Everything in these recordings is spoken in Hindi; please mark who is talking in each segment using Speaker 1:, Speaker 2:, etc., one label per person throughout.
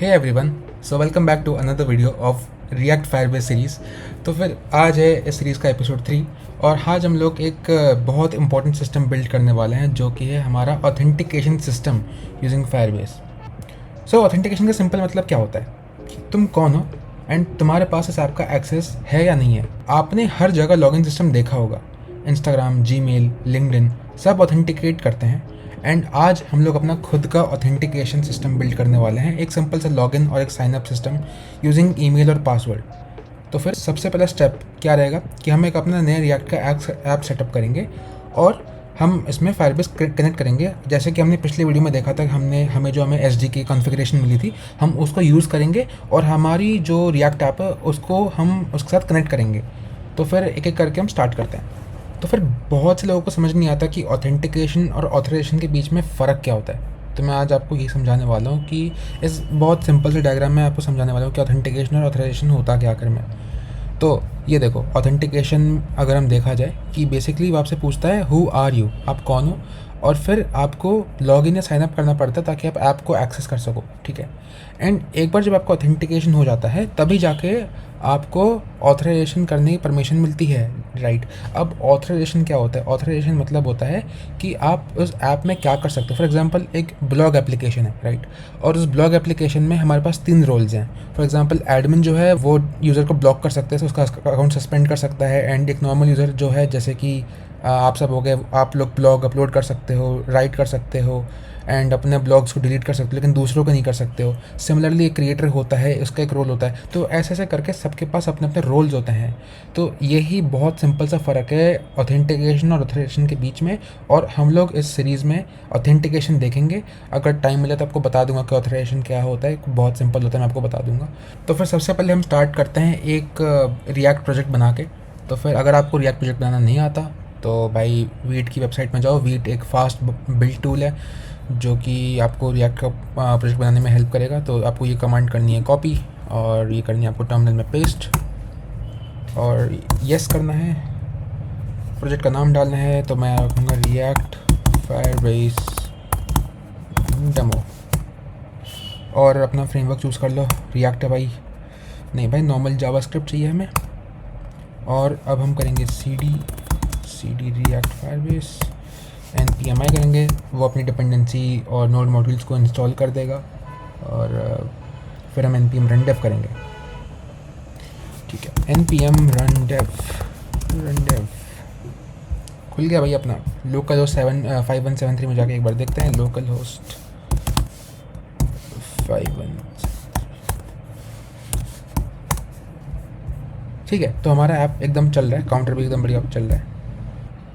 Speaker 1: Hey everyone, so welcome back to another video of React Firebase series. तो फिर आज है इस सीरीज़ का एपिसोड 3 और आज हम लोग एक बहुत इंपॉर्टेंट सिस्टम बिल्ड करने वाले हैं जो कि है हमारा ऑथेंटिकेशन सिस्टम यूजिंग फायरबेस। सो ऑथेंटिकेशन का सिंपल मतलब क्या होता है कि तुम कौन हो एंड तुम्हारे पास इस ऐप का एक्सेस है या नहीं है। आपने हर जगह लॉगिन सिस्टम देखा होगा, इंस्टाग्राम, जीमेल, लिंक्डइन सब ऑथेंटिकेट करते हैं। एंड आज हम लोग अपना खुद का ऑथेंटिकेशन सिस्टम बिल्ड करने वाले हैं, एक सिंपल सा लॉगिन और एक sign up system using email और पासवर्ड। तो फिर सबसे पहला स्टेप क्या रहेगा कि हम एक अपना नया रिएक्ट का ऐप सेटअप करेंगे और हम इसमें फायरबेस कनेक्ट करेंगे। जैसे कि हमने पिछली वीडियो में देखा था, हमें एसडीके कॉन्फ़िगरेशन मिली थी, हम उसको यूज़ करेंगे और हमारी जो रिएक्ट ऐप है उसको हम उसके साथ कनेक्ट करेंगे। तो फिर एक एक करके हम स्टार्ट करते हैं। तो फिर बहुत से लोगों को समझ नहीं आता कि ऑथेंटिकेशन और ऑथराइजेशन के बीच में फ़र्क क्या होता है। तो मैं आज आपको ये समझाने वाला हूँ कि इस बहुत सिंपल से डायग्राम में आपको समझाने वाला हूँ कि ऑथेंटिकेशन और ऑथराइजेशन होता क्या आखिर में। तो ये देखो, ऑथेंटिकेशन अगर हम देखा जाए कि बेसिकली वो आपसे पूछता है हु आर यू, आप कौन हो, और फिर आपको लॉगिन या साइन अप करना पड़ता है ताकि आप ऐप को एक्सेस कर सको, ठीक है। एंड एक बार जब आपका ऑथेंटिकेशन हो जाता है तभी जाके आपको ऑथराइजेशन करने की परमिशन मिलती है, राइट। अब ऑथराइजेशन क्या होता है? ऑथराइजेशन मतलब होता है कि आप उस ऐप में क्या कर सकते हो। फॉर एग्जांपल एक ब्लॉग एप्लीकेशन है, राइट, और उस ब्लॉग एप्लीकेशन में हमारे पास 3 रोल्स हैं। फॉर एग्जांपल एडमिन जो है वो यूज़र को ब्लॉक कर सकते हैं, उसका अकाउंट सस्पेंड कर सकता है। एंड एक नॉर्मल यूज़र जो है, जैसे कि आप सब हो गए, आप लोग ब्लॉग अपलोड कर सकते हो, राइट कर सकते हो एंड अपने ब्लॉग्स को डिलीट कर सकते हो, लेकिन दूसरों को नहीं कर सकते हो। सिमिलरली एक क्रिएटर होता है, उसका एक रोल होता है। तो ऐसे ऐसे करके सबके पास अपने अपने रोल्स होते हैं। तो यही बहुत सिंपल सा फ़र्क है ऑथेंटिकेशन और ऑथराइजेशन के बीच में। और हम लोग इस सीरीज़ में ऑथेंटिकेशन देखेंगे। अगर टाइम मिले तो आपको बता दूंगा कि ऑथराइजेशन क्या होता है, बहुत सिंपल होता है, मैं आपको बता दूंगा। तो फिर सबसे पहले हम स्टार्ट करते हैं एक रिएक्ट प्रोजेक्ट बना के। तो फिर अगर आपको रिएक्ट प्रोजेक्ट बनाना नहीं आता तो भाई वीट की वेबसाइट में जाओ। वीट एक फास्ट बिल्ड टूल है जो कि आपको रिएक्ट का प्रोजेक्ट बनाने में हेल्प करेगा। तो आपको ये कमांड करनी है कॉपी, और ये करनी है आपको टर्मिनल में पेस्ट, और यस करना है। प्रोजेक्ट का नाम डालना है, तो मैं रखूँगा रिएक्ट फायरबेस डेमो, और अपना फ्रेमवर्क चूज़ कर लो। रिएक्ट है भाई, नहीं भाई नॉर्मल जावास्क्रिप्ट चाहिए हमें। और अब हम करेंगे C D React Firebase npmi करेंगे, वो अपनी डिपेंडेंसी और नोड मॉड्यूल्स को इंस्टॉल कर देगा। और फिर हम npm रन डेव करेंगे, ठीक है। npm रन डेव खुल गया भाई अपना लोकल होस्ट 5173 में जाके एक बार देखते हैं। लोकल होस्ट 51, ठीक है। तो हमारा ऐप एकदम चल रहा है, काउंटर भी एकदम बढ़िया चल रहा है,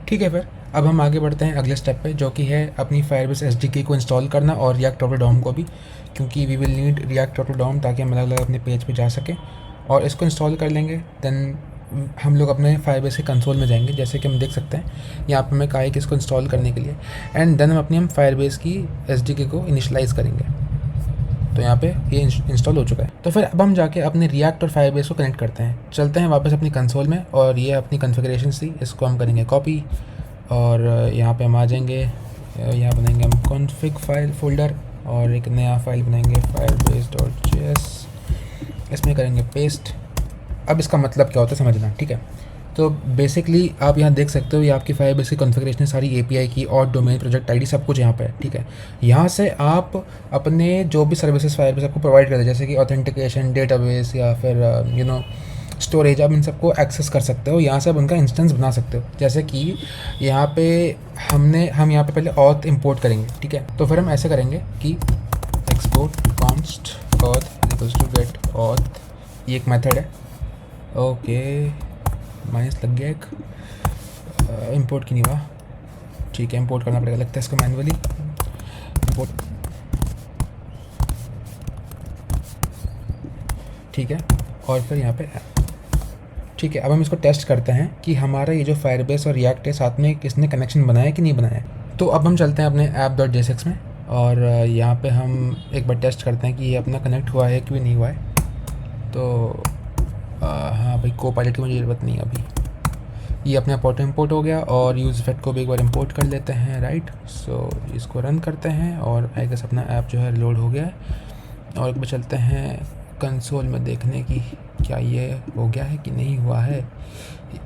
Speaker 1: ठीक है। फिर अब हम आगे बढ़ते हैं अगले स्टेप पे, जो कि है अपनी फायरबेस एसडीके को इंस्टॉल करना और रिएक्ट ऑटोडॉम को भी, क्योंकि वी विल नीड रिएक्ट ऑटोडॉम ताकि हम अलग अलग अपने पेज पे जा सकें। और इसको इंस्टॉल कर लेंगे, देन हम लोग अपने फायरबेस के कंसोल में जाएंगे। जैसे कि हम देख सकते हैं यहाँ पर मैं कहा है कि इसको इंस्टॉल करने के लिए, एंड देन हम फायरबेस की एसडीके को इनिशलाइज़ करेंगे। तो यहाँ पे ये इंस्टॉल हो चुका है। तो फिर अब हम जाके अपने रिएक्ट और फायरबेस को कनेक्ट करते हैं। चलते हैं वापस अपनी कंसोल में, और ये अपनी कॉन्फ़िगरेशन थी, इसको हम करेंगे कॉपी, और यहाँ पे हम आ जाएंगे, यहाँ बनाएंगे हम कॉन्फ़िग फाइल फोल्डर, और एक नया फाइल बनाएंगे firebase.js, इसमें करेंगे पेस्ट। अब इसका मतलब क्या होता है समझना, ठीक है। तो बेसिकली आप यहाँ देख सकते हो, ये आपकी फायरबेस की कॉन्फ़िगरेशन सारी एपीआई की और डोमेन, प्रोजेक्ट आईडी सब कुछ यहाँ पे है, ठीक है। यहाँ से आप अपने जो भी सर्विसेज फायरबेस आपको प्रोवाइड करते हैं, जैसे कि ऑथेंटिकेशन, डेटाबेस या फिर स्टोरेज, आप इन सबको एक्सेस कर सकते हो। यहाँ से आप उनका इंस्टेंस बना सकते हो। जैसे कि यहाँ पे हम यहाँ पे पहले ऑथ इंपोर्ट करेंगे, ठीक है। तो फिर हम ऐसे करेंगे कि export const auth equals to get auth, ये एक मेथड है, ओके। माइनस लग गया एक, इंपोर्ट की नहीं हुआ, ठीक है। इंपोर्ट करना पड़ेगा, लगता है इसको मैनुअली इंपोर्ट, ठीक है। और फिर यहाँ पे ठीक है। अब हम इसको टेस्ट करते हैं कि हमारा ये जो फायरबेस और रिएक्ट है साथ में किसने कनेक्शन बनाया कि नहीं बनाया। तो अब हम चलते हैं अपने app.jsx में, और यहाँ पे हम एक बार टेस्ट करते हैं कि ये अपना कनेक्ट हुआ है कि नहीं हुआ है। तो हाँ भाई, को पायलट की मुझे ज़रूरत नहीं है अभी। ये अपने आप ऑटो इम्पोर्ट हो गया, और यूज़ इफेक्ट को भी एक बार इम्पोर्ट कर लेते हैं, राइट। सो इसको रन करते हैं, और आई गेस अपना ऐप जो है लोड हो गया है। और एक बार चलते हैं कंसोल में देखने की क्या ये हो गया है कि नहीं हुआ है।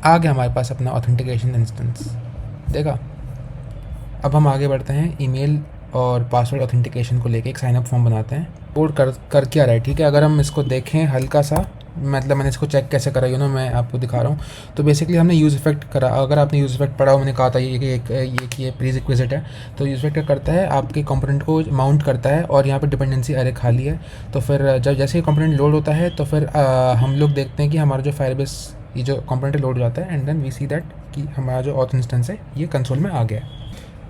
Speaker 1: आ गया हमारे पास अपना ऑथेंटिकेशन इंस्टेंस, देखा। अब हम आगे बढ़ते हैं ईमेल और पासवर्ड ऑथेंटिकेशन को लेके एक साइनअप फॉर्म बनाते हैं। कोड कर क्या रहा है, ठीक है। अगर हम इसको देखें हल्का सा, मतलब मैंने इसको चेक कैसे करा मैं आपको दिखा रहा हूँ। तो बेसिकली हमने यूज़ इफेक्ट करा। अगर आपने यूज़ इफेक्ट पढ़ा हो, मैंने कहा था ये प्रीरिक्विजिट है। तो यूज़ इफेक्ट क्या करता है, आपके कंपोनेंट को माउंट करता है और यहाँ पे डिपेंडेंसी अरे खाली है। तो फिर जब जैसे ही कंपोनेंट लोड होता है तो फिर हम लोग देखते हैं कि हमारा जो फायरबेस ये जो कंपोनेंट लोड हो जाता है, and then we see that कि हमारा जो ऑथ इंस्टेंस है ये कंसोल में आ गया है।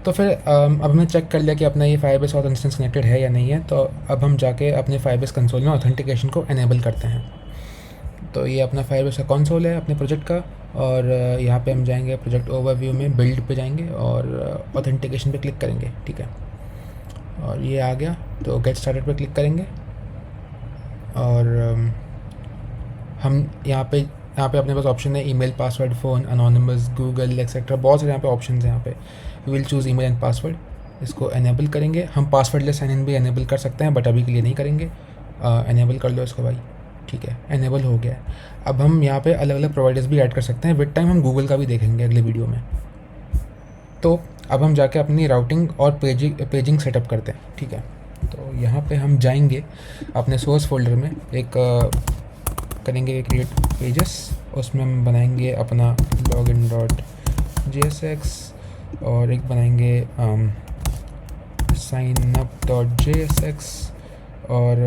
Speaker 1: तो फिर अब हमने चेक कर लिया कि अपना ये फायरबेस ऑथ इंस्टेंस कनेक्टेड है या नहीं है। तो अब हम जाके अपने फायरबेस कंसोल में ऑथेंटिकेशन को एनेबल करते हैं। तो ये अपना फायरबेस का कंसोल है अपने प्रोजेक्ट का, और यहाँ पे हम जाएंगे प्रोजेक्ट ओवरव्यू में, बिल्ड पे जाएंगे और ऑथेंटिकेशन पे क्लिक करेंगे, ठीक है। और ये आ गया तो गेट स्टार्टेड पे क्लिक करेंगे और हम यहाँ पे अपने पास ऑप्शन है email, password, phone, anonymous, Google etcetera, बहुत सारे यहाँ पे ऑप्शन हैं। यहाँ पे we will choose email and password, इसको एनेबल करेंगे। हम पासवर्डलेस साइन इन भी एनेबल कर सकते हैं, बट अभी के लिए नहीं करेंगे। एनेबल कर लो इसको भाई, ठीक है, एनेबल हो गया है। अब हम यहाँ पे अलग अलग प्रोवाइडर्स भी ऐड कर सकते हैं। विद टाइम हम गूगल का भी देखेंगे अगले वीडियो में। तो अब हम जाके अपनी राउटिंग और पेजिंग सेटअप करते हैं, ठीक है। तो यहाँ पे हम जाएंगे अपने सोर्स फोल्डर में, एक करेंगे क्रिएट पेजेस, उसमें हम बनाएंगे अपना login.jsx और एक बनाएंगे signup.jsx और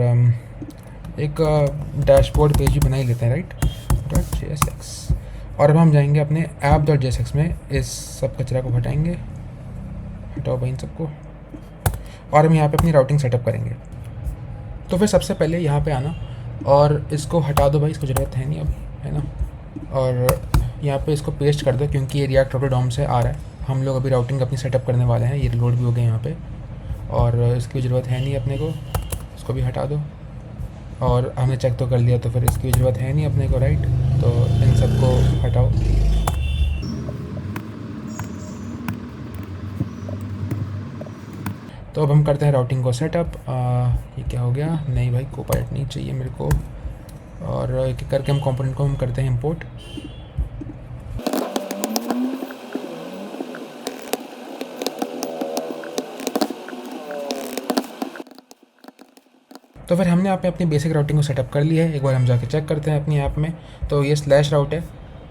Speaker 1: एक डैशबोर्ड पेज भी बना ही लेते हैं, राइट, .jsx। और अब हम जाएंगे अपने app.jsx में, इस सब कचरा को हटाएंगे, हटाओ भाई इन सबको, और हम यहाँ पे अपनी राउटिंग सेटअप करेंगे। तो फिर सबसे पहले यहाँ पे आना और इसको हटा दो भाई, इसको ज़रूरत है नहीं अब, है ना। और यहाँ पे इसको पेस्ट कर दो क्योंकि ये रिएक्ट router DOM से आ रहा है। हम लोग अभी राउटिंग अपनी सेटअप करने वाले हैं, ये लोड भी हो गए यहाँ पे, और इसकी ज़रूरत है नहीं अपने को, इसको भी हटा दो। और हमने चेक तो कर लिया, तो फिर इसकी ज़रूरत है नहीं अपने को, राइट। तो इन सबको हटाओ। तो अब हम करते हैं राउटिंग को सेटअप। ये क्या हो गया, नहीं भाई कोपायलट नहीं चाहिए मेरे को। और एक एक करके हम कंपोनेंट को हम करते हैं इंपोर्ट। तो फिर हमने यहाँ पे अपनी बेसिक राउटिंग को सेटअप कर लिया है। एक बार हम जाके चेक करते हैं अपनी ऐप में। तो ये स्लैश राउट है,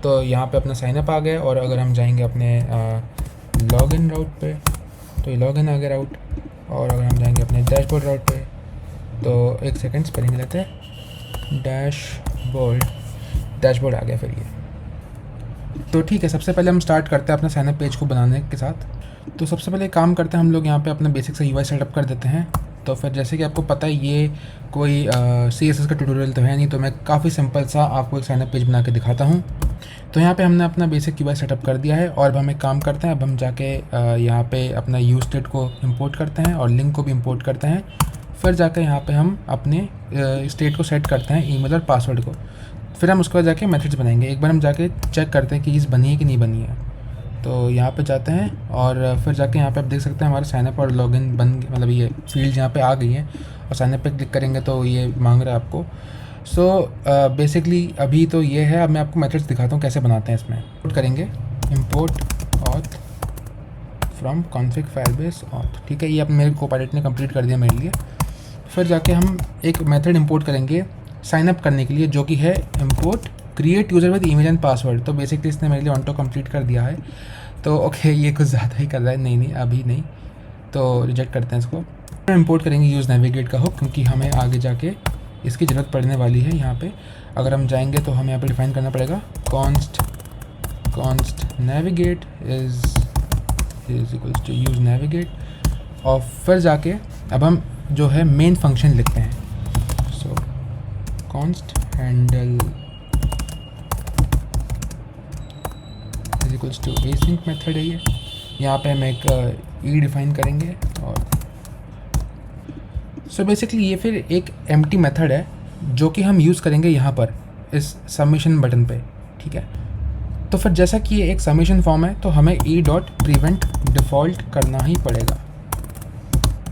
Speaker 1: तो यहाँ पे अपना साइनअप आ गया। और अगर हम जाएंगे अपने लॉगिन राउट पे, तो ये लॉगिन आ गया राउट। और अगर हम जाएंगे अपने डैशबोर्ड राउट पे, तो एक सेकंड स्पेलिंग लेते हैं, डैशबोर्ड आ गया फिर ये। तो ठीक है, सबसे पहले हम स्टार्ट करते हैं अपना साइनअप पेज को बनाने के साथ। तो सबसे पहले काम करते हैं हम लोग यहाँ पे अपना बेसिक सा UI सेटअप कर देते हैं। तो फिर जैसे कि आपको पता है ये कोई CSS का ट्यूटोरियल तो है नहीं, तो मैं काफ़ी सिंपल सा आपको एक साइनअप पेज बना के दिखाता हूँ। तो यहाँ पे हमने अपना बेसिक UI सेटअप कर दिया है। और अब हम एक काम करते हैं, अब हम जाके यहाँ पे अपना यूज स्टेट को इंपोर्ट करते हैं और लिंक को भी इंपोर्ट करते हैं। फिर जाकर यहाँ पे हम अपने स्टेट को सेट करते हैं, ईमेल और पासवर्ड को। फिर हम उसके बाद जाके मेथड्स बनाएंगे। एक बार हम जाके चेक करते हैं कि चीज़ बनी है कि नहीं बनी है। तो यहाँ पे जाते हैं और फिर जाके यहाँ पे आप देख सकते हैं हमारा साइनअप और लॉगिन बन, मतलब ये फील्ड यहाँ पे आ गई है। और साइनअप पे क्लिक करेंगे तो ये मांग रहा है आपको। सो बेसिकली अभी तो ये है। अब मैं आपको मेथड्स दिखाता हूँ कैसे बनाते हैं। इसमें इंपोर्ट करेंगे, import auth from config Firebase auth, ठीक है। ये अब मेरे कोपायलट ने कंप्लीट कर दिया मेरे लिए। फिर जाके हम एक मेथड इंपोर्ट करेंगे साइनअप करने के लिए, जो कि है import create user with email and password. तो बेसिकली इसने मेरे लिए ऑटो कंप्लीट कर दिया है। तो ओके, ये कुछ ज़्यादा ही कर रहा है। नहीं अभी नहीं, तो रिजेक्ट करते हैं इसको। इंपोर्ट करेंगे यूज़ नेविगेट का हुक, क्योंकि हमें आगे जाके इसकी ज़रूरत पड़ने वाली है। यहाँ पे अगर हम जाएंगे तो हमें यहाँ पे डिफाइन करना पड़ेगा const navigate is equals to use navigate. और फिर जाके अब हम जो है मेन फंक्शन लिखते हैं। So const handle is equals to async method है ये। यहाँ पे हम एक ई डिफाइन करेंगे। और सो बेसिकली ये फिर एक एम्प्टी मेथड है जो कि हम यूज़ करेंगे यहाँ पर इस सबमिशन बटन पे, ठीक है। तो फिर जैसा कि ये एक सबमिशन फॉर्म है, तो हमें e.prevent डिफ़ॉल्ट करना ही पड़ेगा।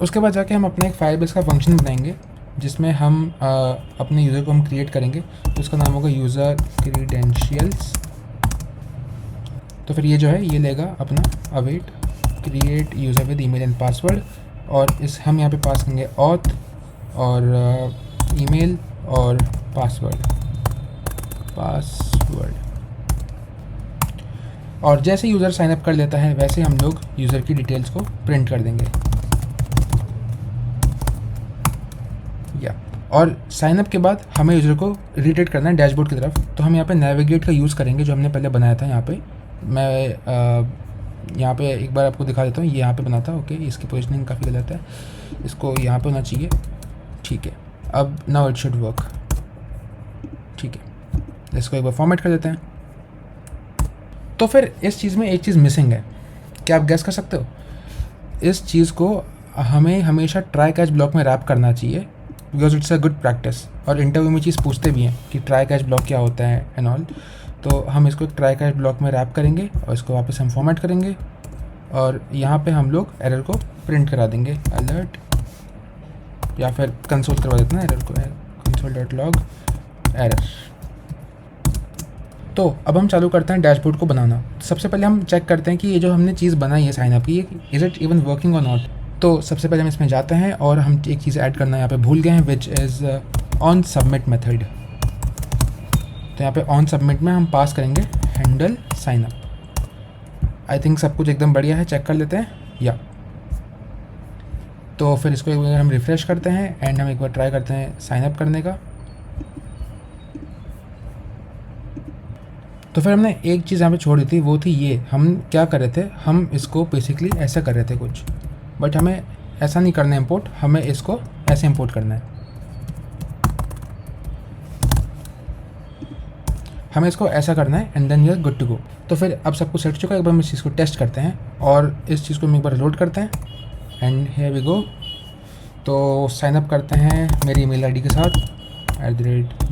Speaker 1: उसके बाद जाके हम अपना एक फायरबेस का फंक्शन बनाएंगे जिसमें हम अपने यूज़र को हम क्रिएट करेंगे, तो उसका नाम होगा यूज़र क्रीडेंशियल्स। तो फिर ये जो है ये लेगा अपना await create user with email and password, और इस हम यहाँ पे पास करेंगे ऑथ और ईमेल और पासवर्ड। और जैसे यूज़र साइन अप कर लेता है वैसे हम लोग यूज़र की डिटेल्स को प्रिंट कर देंगे। और साइन अप के बाद हमें यूज़र को रीडायरेक्ट करना है डैशबोर्ड की तरफ। तो हम यहाँ पे नेविगेट का यूज़ करेंगे जो हमने पहले बनाया था। यहाँ पे मैं यहाँ पे एक बार आपको दिखा देता हूँ। ये यहाँ पे बना था, ओके। इसकी पोजीशनिंग काफ़ी गलत है, इसको यहाँ पे होना चाहिए, ठीक है। अब नाउ इट शुड वर्क, ठीक है। इसको एक बार फॉर्मेट कर देते हैं। तो फिर इस चीज़ में एक चीज़ मिसिंग है, क्या आप गैस कर सकते हो? इस चीज़ को हमें हमेशा ट्राई कैच ब्लॉक में रैप करना चाहिए, because it's a good practice. और इंटरव्यू में चीज़ पूछते भी हैं कि ट्राई कैच ब्लॉक क्या होता है एंड ऑल। तो हम इसको एक ट्राई कैच ब्लॉक में रैप करेंगे और इसको वापस हम फॉर्मेट करेंगे, और यहाँ पे हम लोग एरर को प्रिंट करा देंगे, अलर्ट, या फिर कंसोल करवा देते हैं एरर को, console.log एरर। तो अब हम चालू करते हैं डैशबोर्ड को बनाना। सबसे पहले हम चेक करते हैं कि ये जो हमने चीज़ बनाई है साइन अप की, इज़ इट इवन वर्किंग और नॉट। तो सबसे पहले हम इसमें जाते हैं और हम एक चीज़ ऐड करना यहाँ पे भूल गए हैं, which is on submit method. तो यहाँ पे ऑन सबमिट में हम पास करेंगे handle sign up. I think सब कुछ एकदम बढ़िया है, चेक कर लेते हैं या। तो फिर इसको एक बार हम रिफ़्रेश करते हैं एंड हम एक बार ट्राई करते हैं साइन अप करने का। तो फिर हमने एक चीज़ यहाँ पे छोड़ दी थी, वो थी ये, हम क्या कर रहे थे, हम इसको बेसिकली ऐसा कर रहे थे कुछ, बट हमें ऐसा नहीं करना है इंपोर्ट, हमें इसको ऐसे इंपोर्ट करना है। हमें इसको ऐसा करना है and then you are good to go. तो फिर अब सब कुछ सेट चुका है, एक बार हम इस चीज़ को टेस्ट करते हैं और इस चीज़ को हम एक बार लोड करते हैं एंड हियर वी गो। तो साइन अप करते हैं मेरी ईमेल आईडी के साथ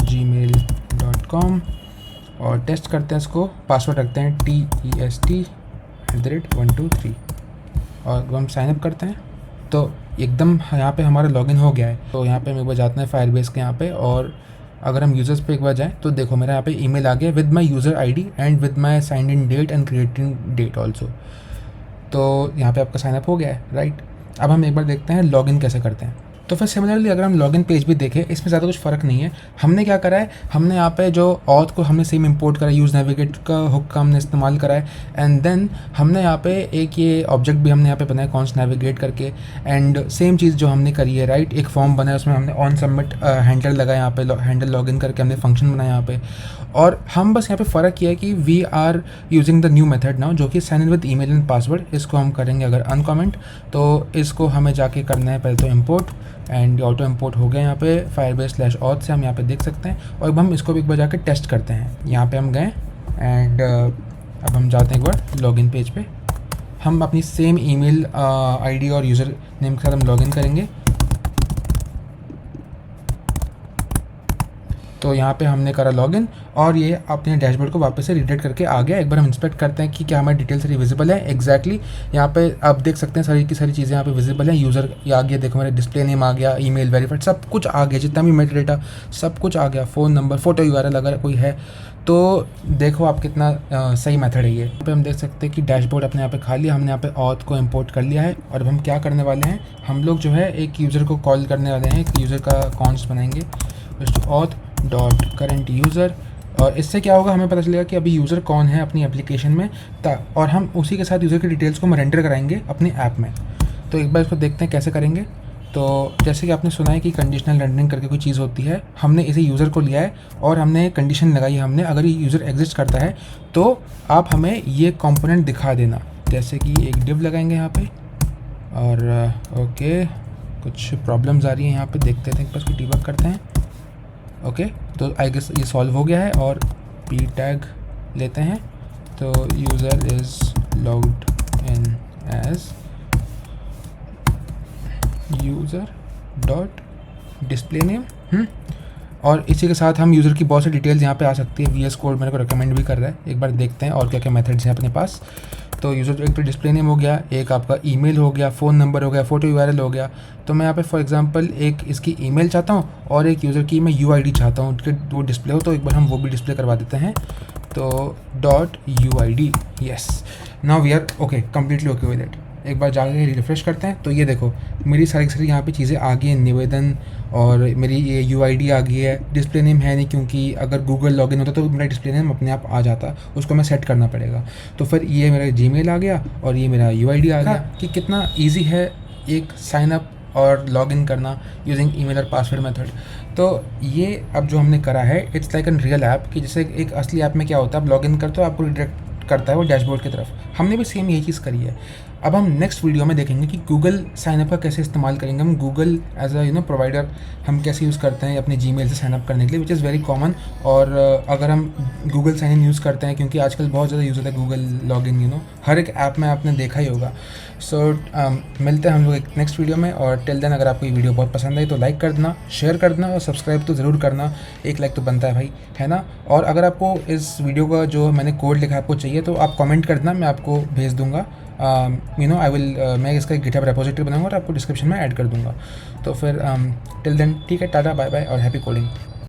Speaker 1: @gmail.com और टेस्ट करते हैं इसको, पासवर्ड रखते हैं TEST@123 और हम साइन अप करते हैं। तो एकदम यहाँ पे हमारा लॉगिन हो गया है। तो यहाँ पे हम एक बार जाते हैं फायरबेस के यहाँ पे, और अगर हम यूज़र्स पे एक बार जाएँ तो देखो मेरा यहाँ पे ईमेल आ गया with my user ID and with my signed in date and creating date also. तो यहाँ पे आपका साइनअप हो गया है, राइट। अब हम एक बार देखते हैं लॉगिन कैसे करते हैं। तो फिर सिमिलरली अगर हम लॉगिन पेज भी देखें, इसमें ज़्यादा कुछ फ़र्क नहीं है। हमने क्या करा है, हमने यहाँ पे जो ऑथ को हमने सेम इंपोर्ट करा है, यूज़ नेविगेट का हुक का हमने इस्तेमाल करा है, एंड देन हमने यहाँ पे एक ये ऑब्जेक्ट भी हमने यहाँ पे बनाया कॉन्स्ट नेविगेट करके, एंड सेम चीज़ जो हमने करी है, राइट। एक फॉर्म बनाया, उसमें हमने ऑन सबमिट हैंडल लगाया, यहाँ पे हैंडल लॉगिन करके हमने फंक्शन बनाया यहाँ पे। और हम बस यहाँ पे फ़र्क किया है कि we are using the new method now, जो कि sign in with email and password. इसको हम करेंगे अगर अनकमेंट, तो इसको हमें जाके करना है पहले तो इम्पोर्ट, एंड ऑटो इम्पोर्ट हो गया यहाँ पे firebase/auth से, हम यहाँ पे देख सकते हैं। और अब हम इसको भी एक बार जाके टेस्ट करते हैं। यहाँ पे हम गए एंड अब हम जाते हैं एक बार लॉगिन पेज पे। हम अपनी सेम ईमेल आईडी और यूज़र नेम के साथ हम लॉगिन करेंगे। तो यहाँ पे हमने करा लॉगिन और ये अपने डैशबोर्ड को वापस से रीडायरेक्ट करके आ गया। एक बार हम इंस्पेक्ट करते हैं कि क्या हमारी डिटेल सारी विजिबल है। एग्जैक्टली यहाँ पे आप देख सकते हैं सारी की सारी चीज़ें यहाँ पे विजिबल हैं। यूज़र आ गया, देखो मेरा डिस्प्ले नेम आ गया, ईमेल वेरीफाइड, सब कुछ आ गया, जितना भी मेटा डेटा सब कुछ आ गया, फ़ोन नंबर, फोटो URL अगर कोई है। तो देखो आप कितना सही मेथड है ये। यहाँ पे हम देख सकते हैं कि डैशबोर्ड अपने यहाँ पे खा लिया, हमने यहाँ पे ऑथ को इंपोर्ट कर लिया है। और अब हम क्या करने वाले हैं, हम लोग जो है एक यूज़र को कॉल करने वाले हैं, एक यूज़र का कॉन्स्ट बनाएंगे auth.current_user। और इससे क्या होगा, हमें पता चलेगा कि अभी यूज़र कौन है अपनी एप्लीकेशन में, और हम उसी के साथ यूज़र की डिटेल्स को हम रेंडर कराएंगे अपनी ऐप में। तो एक बार इसको देखते हैं कैसे करेंगे। तो जैसे कि आपने सुना है कि कंडीशनल रेंडरिंग करके कोई चीज़ होती है, हमने इसे यूज़र को लिया है और हमने कंडीशन लगाई है, हमने अगर ये यूज़र एग्जिस्ट करता है तो आप हमें ये कंपोनेंट दिखा देना। जैसे कि एक डिव लगाएंगे यहाँ पे, और ओके कुछ प्रॉब्लम्स आ रही हैं यहाँ पे, देखते हैं बस को डिबग करते हैं। ओके तो आई गेस ये सॉल्व हो गया है। और पी टैग लेते हैं, तो user is logged in as user dot display name. और इसी के साथ हम यूज़र की बहुत सी डिटेल्स यहाँ पे आ सकती है। VS कोड मेरे को रिकमेंड भी कर रहा है, एक बार देखते हैं और क्या क्या मेथड्स हैं अपने पास। तो यूज़र एक तो डिस्प्ले नेम हो गया, एक आपका ईमेल हो गया, फ़ोन नंबर हो गया, फ़ोटो यूआरएल हो गया। तो मैं यहाँ पे फॉर एग्जांपल एक इसकी ईमेल चाहता हूँ और एक यूज़र की मैं यूआईडी चाहता हूँ कि वो डिस्प्ले हो, तो एक बार हम वो भी डिस्प्ले करवा देते हैं। तो .uid, yes, now we are okay, completely okay with it. एक बार जाके रिफ्रेश करते हैं तो ये देखो मेरी सारी यहाँ पे चीज़ें आ गई हैं, निवेदन, और मेरी ये यूआईडी आ गई है। डिस्प्ले नेम है नहीं, क्योंकि अगर गूगल लॉगिन होता तो मेरा डिस्प्ले नेम अपने आप आ जाता, उसको मैं सेट करना पड़ेगा। तो फिर ये मेरा जीमेल आ गया और ये मेरा यूआईडी आ गया कि कितना ईजी है एक साइन अप और लॉगिन करना यूजिंग ईमेल और पासवर्ड मेथड। तो ये अब जो हमने करा है it's like an real app, कि जैसे एक असली ऐप में क्या होता है, आप लॉगिन करते हो आपको रिडायरेक्ट करता है वो डैशबोर्ड की तरफ। हमने भी सेम यही चीज़ करी है। अब हम नेक्स्ट वीडियो में देखेंगे कि गूगल साइनअप का कैसे इस्तेमाल करेंगे हम, गूगल एज अ प्रोवाइडर हम कैसे यूज़ करते हैं अपने जीमेल से साइनअप करने के लिए, विच इज़ वेरी कॉमन। और अगर हम गूगल साइन इन यूज़ करते हैं, क्योंकि आजकल बहुत ज़्यादा यूज़ होता है गूगल लॉगिन, हर एक ऐप में आपने देखा ही होगा। सो मिलते हैं हम लोग एक नेक्स्ट वीडियो में, और टिल देन अगर आपको ये वीडियो बहुत पसंद आई तो लाइक कर देना, शेयर कर देना और सब्सक्राइब तो ज़रूर करना। एक लाइक तो बनता है भाई, है ना। और अगर आपको इस वीडियो का जो मैंने कोड लिखा आपको चाहिए तो आप कमेंट कर देना, मैं आपको भेज दूँगा। आई विल मैं इसका एक गिटहब रेपोजिटरी बनाऊंगा और आपको डिस्क्रिप्शन में ऐड कर दूंगा। तो फिर टिल देन ठीक है, टाटा बाय बाय और हैप्पी कोडिंग।